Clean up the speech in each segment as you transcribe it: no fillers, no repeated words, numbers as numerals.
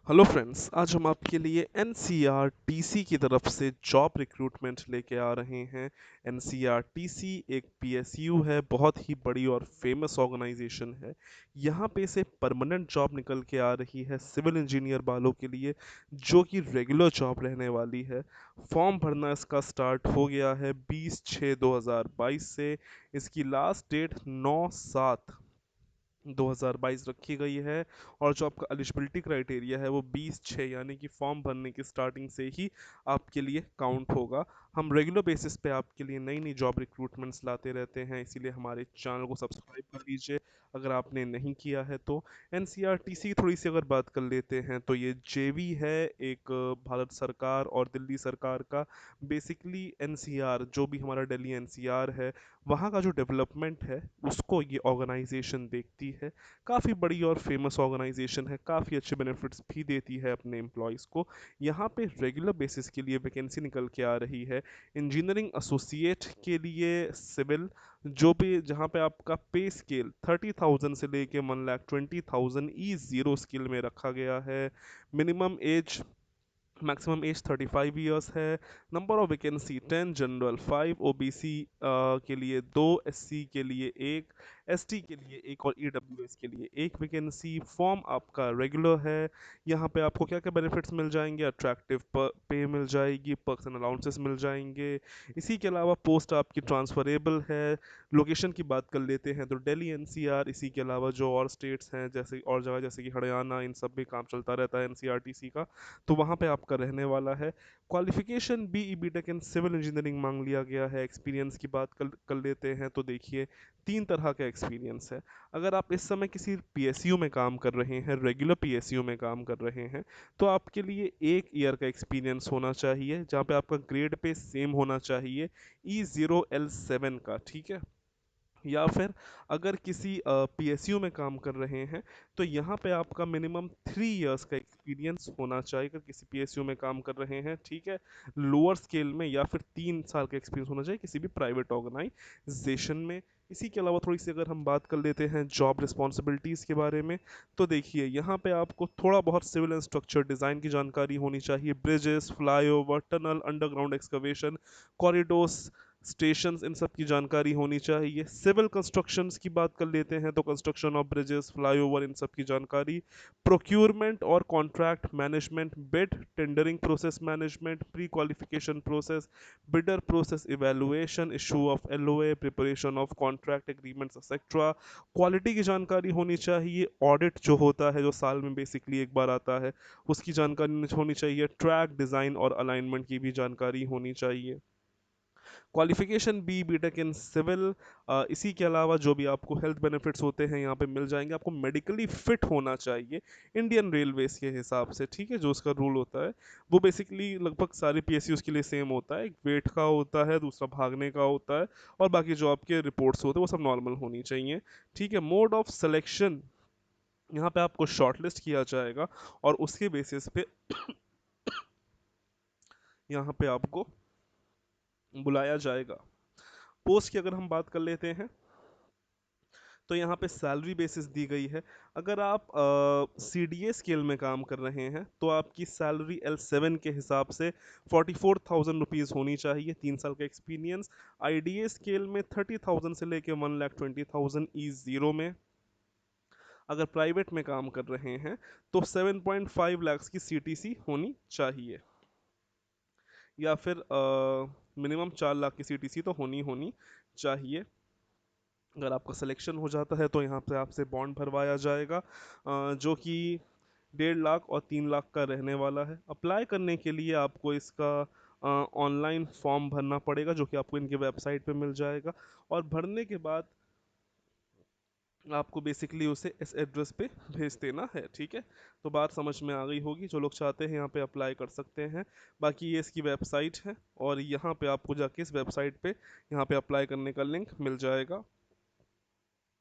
Hello friends, आज हम आपके लिए एनसीईआरटी की तरफ से जॉब रिक्रूटमेंट लेके आ रहे हैं। एनसीईआरटी एक पीएसयू है, बहुत ही बड़ी और फेमस ऑर्गेनाइजेशन है। यहाँ पे से परमानेंट जॉब निकल के आ रही है सिविल इंजीनियर वालों के लिए, जो कि रेगुलर जॉब रहने वाली है। फॉर्म भरना इसका स्टार्ट हो गया है 20/6/2022 से। इसकी लास्ट डेट 9/7 2022 रखी गई है। और जो आपका एलिजिबिलिटी क्राइटेरिया है वो 20/6 यानी कि फॉर्म भरने की स्टार्टिंग से ही आपके लिए काउंट होगा। हम रेगुलर बेसिस पे आपके लिए नई नई जॉब रिक्रूटमेंट्स लाते रहते हैं, इसीलिए हमारे चैनल को सब्सक्राइब कर लीजिए अगर आपने नहीं किया है तो। एनसीईआरटी थोड़ी सी अगर बात कर लेते हैं तो ये जेवी है, एक भारत सरकार और दिल्ली सरकार का। बेसिकली एनसीआर जो भी हमारा दिल्ली एनसीआर है, वहाँ का जो डेवलपमेंट है उसको ये ऑर्गेनाइजेशन देखती है। काफ़ी बड़ी और फेमस ऑर्गेनाइजेशन है, काफ़ी अच्छे बेनिफिट्स भी देती है अपने एम्प्लॉयज़ को। यहाँ पे रेगुलर बेसिस के लिए वैकेंसी निकल के आ रही है इंजीनियरिंग एसोसिएट के लिए, सिविल, जो भी जहाँ पे आपका पे स्केल 30,000 से लेके 1,20,000 ई 0 स्किल में रखा गया है। Minimum age maximum age 35 years है। Number of vacancy 10, general 5, OBC के लिए 2, एससी के लिए 1, एसटी के लिए 1 और ईडब्ल्यूएस के लिए 1 वैकेंसी। फॉर्म आपका रेगुलर है। यहाँ पे आपको क्या क्या बेनिफिट्स मिल जाएंगे, अट्रैक्टिव पे मिल जाएगी, पर्सन अलाउंसेस मिल जाएंगे। इसी के अलावा पोस्ट आपकी ट्रांसफरेबल है। लोकेशन की बात कर लेते हैं तो दिल्ली एनसीआर, इसी के अलावा जो और स्टेट्स हैं जैसे और जगह जैसे कि हरियाणा, इन सब भी काम चलता रहता है एनसीईआरटी का, तो वहाँ पे आपका रहने वाला है। Qualification BE BTech in civil engineering मांग लिया गया है। एक्सपीरियंस की बात कर लेते हैं तो देखिए, 3 तरह का एक्सपीरियंस है। अगर आप इस समय किसी पीएसयू में काम कर रहे हैं, रेगुलर पीएसयू में काम कर रहे हैं, तो आपके लिए 1 ईयर का एक्सपीरियंस होना चाहिए, जहाँ पे आपका ग्रेड पे सेम होना चाहिए E0L7 का, ठीक है। या फिर अगर किसी पीएसयू में काम कर रहे हैं तो यहाँ पे आपका मिनिमम 3 इयर्स का एक्सपीरियंस होना चाहिए अगर किसी पीएसयू में काम कर रहे हैं, ठीक है। लोअर स्केल में या फिर 3 साल का एक्सपीरियंस होना चाहिए किसी भी प्राइवेट ऑर्गेनाइजेशन में। इसी के अलावा थोड़ी सी अगर हम बात कर लेते हैं जॉब रिस्पॉन्सिबिलिटीज़ के बारे में, तो देखिए यहाँ पे आपको थोड़ा बहुत सिविल एंड स्ट्रक्चर डिज़ाइन की जानकारी होनी चाहिए। Bridges, flyover, tunnel, underground excavation, corridors, stations, इन सब की जानकारी होनी चाहिए। सिविल कंस्ट्रक्शंस की बात कर लेते हैं तो कंस्ट्रक्शन ऑफ ब्रिजेस, फ्लाईओवर, इन सब की जानकारी। प्रोक्यूरमेंट और contract management, bid tendering process management, pre qualification process, bidder process evaluation, issue of LOA, preparation of contract agreements etcetera. Quality की जानकारी होनी चाहिए। ऑडिट जो होता है, जो साल में बेसिकली एक बार आता है, उसकी जानकारी होनी चाहिए। ट्रैक डिज़ाइन और अलाइनमेंट की भी जानकारी होनी चाहिए। Qualification B BTech in civil. इसी के अलावा जो भी आपको हेल्थ बेनिफिट्स होते हैं यहाँ पे मिल जाएंगे। आपको मेडिकली फिट होना चाहिए इंडियन रेलवेज के हिसाब से, ठीक है, जो उसका रूल होता है वो बेसिकली लगभग सारे पीएसयूज के लिए सेम होता है। एक वेट का होता है, दूसरा भागने का होता है, और बाकी जो आपके रिपोर्ट्स होते हैं वो सब नॉर्मल होनी चाहिए, ठीक है। मोड ऑफ सिलेक्शन, यहाँ पे आपको शॉर्टलिस्ट किया जाएगा और उसके बेसिस पे यहाँ पे आपको बुलाया जाएगा। पोस्ट की अगर हम बात कर लेते हैं तो यहाँ पे सैलरी बेसिस दी गई है। अगर आप CDA स्केल में काम कर रहे हैं तो आपकी सैलरी L7 के हिसाब से 44,000 रुपीज़ होनी चाहिए, 3 साल का एक्सपीरियंस। IDA स्केल में 30,000 से लेके 1,20,000 E0 में। अगर प्राइवेट में काम कर रहे हैं तो 7.5 लाख की CTC होनी चाहिए, या फिर मिनिमम 4 लाख की CTC तो होनी होनी चाहिए। अगर आपका सिलेक्शन हो जाता है तो यहाँ पे आपसे बॉन्ड भरवाया जाएगा, जो कि 1.5 लाख और 3 लाख का रहने वाला है। अप्लाई करने के लिए आपको इसका ऑनलाइन फॉर्म भरना पड़ेगा, जो कि आपको इनके वेबसाइट पे मिल जाएगा। और भरने के बाद आपको बेसिकली उसे इस एड्रेस पे भेज देना है, ठीक है। तो बात समझ में आ गई होगी, जो लोग चाहते हैं यहाँ पे अप्लाई कर सकते हैं। बाकी ये इसकी वेबसाइट है और यहाँ पे आपको जाके इस वेबसाइट पे यहाँ पे अप्लाई करने का लिंक मिल जाएगा।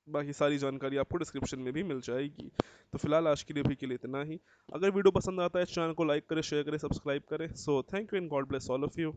बाकी सारी जानकारी आपको डिस्क्रिप्शन में भी मिल जाएगी। तो फिलहाल आज के लिए भी के लिए इतना ही। अगर वीडियो पसंद आता है चैनल को लाइक करें, शेयर करें, सब्सक्राइब करें। So thank you and God bless all of you.